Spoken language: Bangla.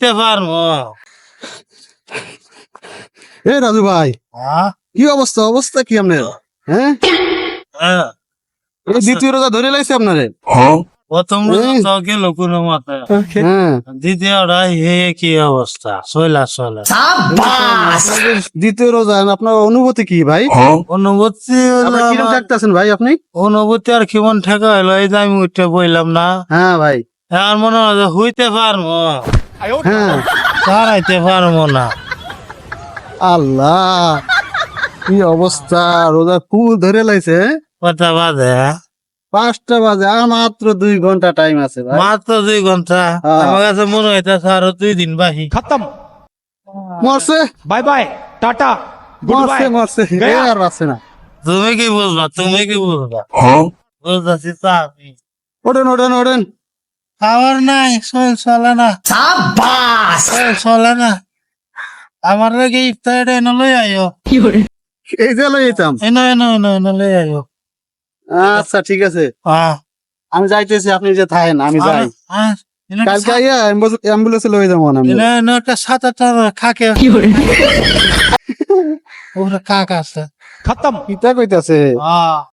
হইতে পারবো। এ রাজু ভাই, হ্যাঁ কি অবস্থা? অবস্থা কি আপনার? হ্যাঁ, হ্যাঁ এই দ্বিতীয় রোজা ধরে লাইছে আপনারে। প্রথম তো গেল কোনো মতে, হ্যাঁ, দ্বিতীয়টা হে কি অবস্থা চলা চলা। আপনাদের দ্বিতীয় রোজা, আপনার অনুভূতি কি ভাই? অনুভূতি আপনি কিরকম থাকতেছেন ভাই আপনি? অনুভূতি আর কেমন ঠেকা হইলো, এই যে আমি উঠতে বইলাম না, হ্যাঁ ভাই, আর মনে হয় যে হইতে পারবো, হ্যাঁ। দাঁড়াইতে পারবো না। আল্লাহ, কি অবস্থা! রোজা ফুল ধরে লাইছে। কথা বাদে 5টা বাজে, আর মাত্র 2 ঘন্টা টাইম আছে ভাই। মাত্র 2 ঘন্টা। হ্যাঁ। আমার কাছে মনে হইতেছে আরো 2 দিন বাকি। खत्म। মরছে बाय बाय टाटा गुड মরছে बाय। মরছে, এ আর আছে না। তুমি কি বুঝবা? তুমি কি বুঝবা? বুঝতেছি তো আমি। ওঠেন ওঠেন ওঠেন। খাবার নাই, শরীর চলে না, শরীর চলে না। আমার নাকি ইফতার এনে লই আইও, এই যে লই যেতাম। এনে লই আইও। আচ্ছা ঠিক আছে, হ্যাঁ আমি যাইতেছি, আপনি যে থাকেন আমি যাই। কালকে আইয়া অ্যাম্বুলেন্সে লয়ে যাবো না আমি। একটা 7-8টা খাকে ওরা কাক আছে। खत्म। কিতা কইতাছে? হ্যাঁ